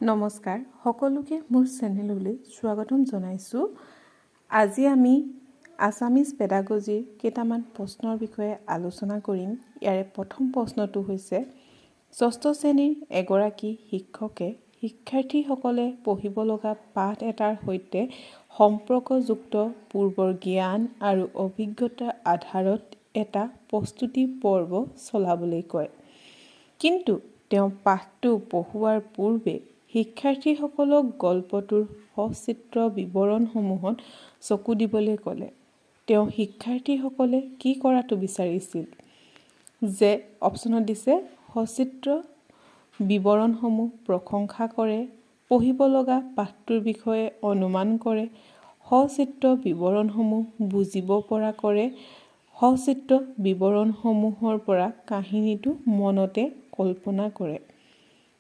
নমস্কাৰ সকলোকে মোৰ চেনেললৈ স্বাগতম জনাইছোঁ। আজি আমি আছামিজ পেডাগজিৰ কেইটামান প্ৰশ্নৰ বিষয়ে আলোচনা কৰিম। ইয়াৰে প্ৰথম প্ৰশ্নটো হৈছে, ষষ্ঠ শ্ৰেণীৰ এগৰাকী শিক্ষকে শিক্ষাৰ্থীসকলে পঢ়িব লগা পাঠ এটাৰ সৈতে সম্পৰ্কযুক্ত পূৰ্বৰ জ্ঞান আৰু অভিজ্ঞতাৰ আধাৰত এটা প্ৰস্তুতি পৰ্ব চলাবলৈ কয়। কিন্তু তেওঁ পাঠটো পঢ়োৱাৰ পূৰ্বে শিক্ষাৰ্থীসকলক গল্পটোৰ সচিত্ৰ বিৱৰণসমূহত চকু দিবলৈ ক'লে। তেওঁ শিক্ষাৰ্থীসকলে কি কৰাটো বিচাৰিছিল? যে অপশ্যনত দিছে সচিত্ৰ বিৱৰণসমূহ প্ৰশংসা কৰে, পঢ়িব লগা পাঠটোৰ বিষয়ে অনুমান কৰে, সচিত্ৰ বিৱৰণসমূহ বুজিব পৰা কৰে, সচিত্ৰ বিৱৰণসমূহৰ পৰা কাহিনীটো মনতে কল্পনা কৰে।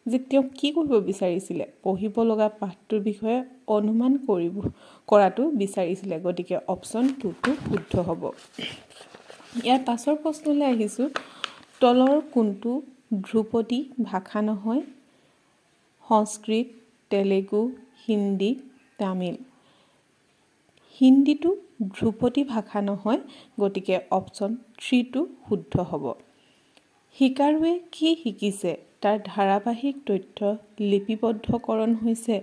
যে তেওঁ কি কৰিব বিচাৰিছিলে? পঢ়িব লগা পাঠটোৰ বিষয়ে অনুমান কৰাটো বিচাৰিছিলে। গতিকে অপশ্যন 2টো শুদ্ধ হ'ব। ইয়াৰ পাছৰ প্ৰশ্নলৈ আহিছোঁ, তলৰ কোনটো ধ্ৰুপদী ভাষা নহয়? সংস্কৃত, তেলেগু, হিন্দী, তামিল। হিন্দীটো ধ্ৰুপদী ভাষা নহয়, গতিকে অপশ্যন 3টো শুদ্ধ হ'ব। শিকাৰুৱে কি শিকিছে? তাৰ ধাৰাবাহিক তথ্য লিপিবদ্ধকৰণ হৈছে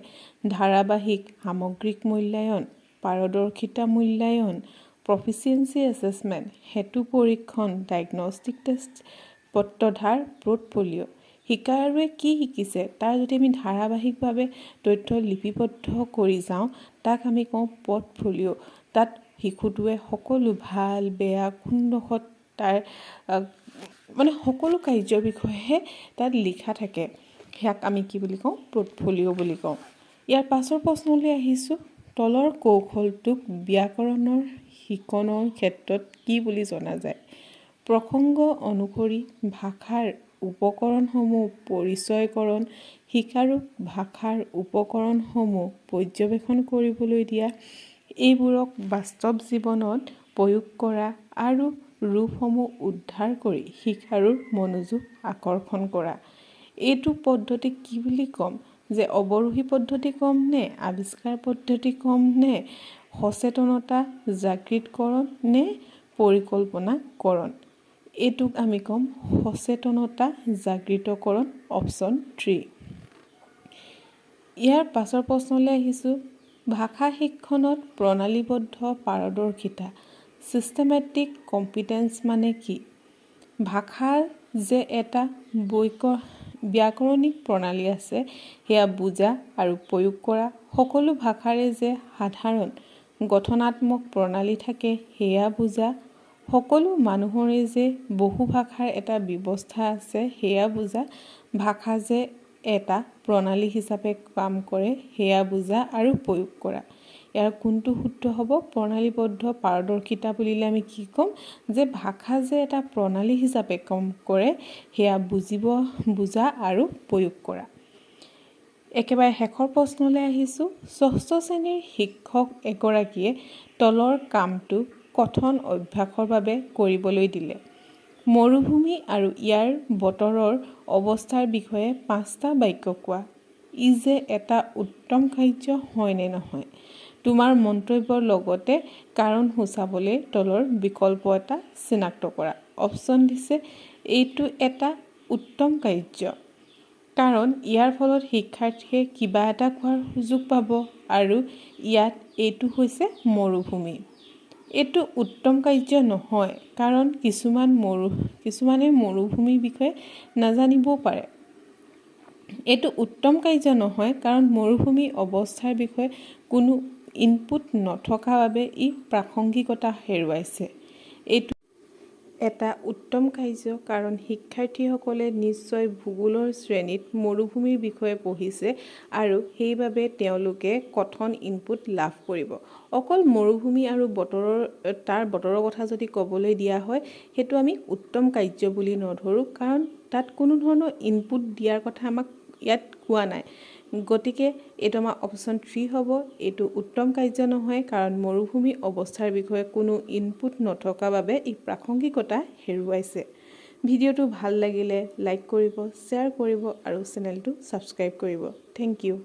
ধাৰাবাহিক সামগ্ৰিক মূল্যায়ন, পাৰদৰ্শিতা মূল্যায়ন, প্ৰফিচিয়েঞ্চি এছেছমেণ্ট, হেতু পৰীক্ষণ, ডায়েগনষ্টিক টেষ্ট, পত্ৰধাৰ, পোৰ্টফলিঅ'। শিকাৰুৱে কি শিকিছে? তাৰ যদি আমি ধাৰাবাহিকভাৱে তথ্য লিপিবদ্ধ কৰি যাওঁ, তাক আমি কওঁ পোৰ্টফলিঅ'। তাত শিশুটোৱে সকলো ভাল বেয়া কোনডোখৰত তাৰ সকলো কাৰ্যৰ বিষয়ে তাত লিখা থাকে। সেয়াক আমি কি বুলি কওঁ? পোৰ্টফলিঅ' বুলি কওঁ। ইয়াৰ পাছৰ প্ৰশ্নলৈ আহিছোঁ, তলৰ কৌশলটোক ব্যাকৰণৰ শিকনৰ ক্ষেত্ৰত কি বুলি জনা যায়? প্ৰসংগ অনুসৰি ভাষাৰ উপকৰণসমূহ পৰিচয়কৰণ, শিকাৰুক ভাষাৰ উপকৰণসমূহ পৰ্যবেক্ষণ কৰিবলৈ দিয়া, এইবোৰক বাস্তৱ জীৱনত প্ৰয়োগ কৰা আৰু ৰূপসমূহ উদ্ধাৰ কৰি শিকাৰুৰ মনোযোগ আকৰ্ষণ কৰা। এইটো পদ্ধতিক কি বুলি ক'ম? যে অৱৰোহী পদ্ধতি ক'ম নে, আৱিষ্কাৰ পদ্ধতি ক'ম নে, সচেতনতা জাগৃতকৰণ নে পৰিকল্পনাকৰণ? এইটোক আমি ক'ম সচেতনতা জাগৃতকৰণ, অপশ্যন 3। ইয়াৰ পাছৰ প্ৰশ্নলৈ আহিছোঁ, ভাষা শিক্ষণত প্ৰণালীবদ্ধ পাৰদৰ্শিতা চিষ্টেমেটিক কম্পিটেন্স মানে কি? ভাষাৰ যে এটা ব্যাকৰণিক প্ৰণালী আছে সেয়া বুজা আৰু প্ৰয়োগ কৰা, সকলো ভাষাৰে যে সাধাৰণ গঠনাত্মক প্ৰণালী থাকে সেয়া বুজা, সকলো মানুহৰে যে বহু ভাষাৰ এটা ব্যৱস্থা আছে সেয়া বুজা, ভাষা যে এটা প্ৰণালী হিচাপে কাম কৰে সেয়া বুজা আৰু প্ৰয়োগ কৰা। ইয়াৰ কোনটো শুদ্ধ হ'ব? প্ৰণালীবদ্ধ পাৰদৰ্শিতা বুলিলে আমি কি ক'ম? যে ভাষা যে এটা প্ৰণালী হিচাপে কাম কৰে সেয়া বুজা আৰু প্ৰয়োগ কৰা। একেবাৰে শেষৰ প্ৰশ্নলৈ আহিছোঁ, ষষ্ঠ শ্ৰেণীৰ শিক্ষক এগৰাকীয়ে তলৰ কামটো কথন অভ্যাসৰ বাবে কৰিবলৈ দিলে। মৰুভূমি আৰু ইয়াৰ বতৰৰ অৱস্থাৰ বিষয়ে 5টা বাক্য কোৱা। ই যে এটা উত্তম কাৰ্য হয় নে নহয়? তোমাৰ মন্তব্যৰ লগতে কাৰণ সূচাবলৈ তলৰ বিকল্প এটা চিনাক্ত কৰা। অপশ্যন দিছে, এইটো এটা উত্তম কাৰ্য, কাৰণ ইয়াৰ ফলত শিক্ষাৰ্থীয়ে কিবা এটা কোৱাৰ সুযোগ পাব আৰু ইয়াত এইটো হৈছে মৰুভূমি। এইটো উত্তম কাৰ্য নহয়, কাৰণ কিছুমানে মৰুভূমিৰ বিষয়ে নাজানিবও পাৰে। এইটো উত্তম কাৰ্য নহয়, কাৰণ মৰুভূমি অৱস্থাৰ বিষয়ে কোনো ইনপুট নথকা বাবে ই প্ৰাসংগিকতা হেৰুৱাইছে। এইটো এটা উত্তম কাৰ্য, কাৰণ শিক্ষাৰ্থীসকলে নিশ্চয় ভূগোলৰ শ্ৰেণীত মৰুভূমিৰ বিষয়ে পঢ়িছে আৰু সেইবাবে তেওঁলোকে কথন ইনপুট লাভ কৰিব। অকল মৰুভূমি আৰু তাৰ বতৰৰ কথা যদি ক'বলৈ দিয়া হয়, সেইটো আমি উত্তম কাৰ্য বুলি নধৰোঁ, কাৰণ তাত কোনো ধৰণৰ ইনপুট দিয়াৰ কথা আমাক ইয়াত কোৱা নাই। গতিকে এইটো আমাৰ অপশ্যন 3 হ'ব। এইটো উত্তম কাৰ্য নহয়, কাৰণ মৰুভূমি অৱস্থাৰ বিষয়ে কোনো ইনপুট নথকা বাবে ই প্ৰাসংগিকতা হেৰুৱাইছে। ভিডিঅ'টো ভাল লাগিলে লাইক কৰিব, শ্বেয়াৰ কৰিব আৰু চেনেলটো ছাবস্ক্ৰাইব কৰিব। Thank U.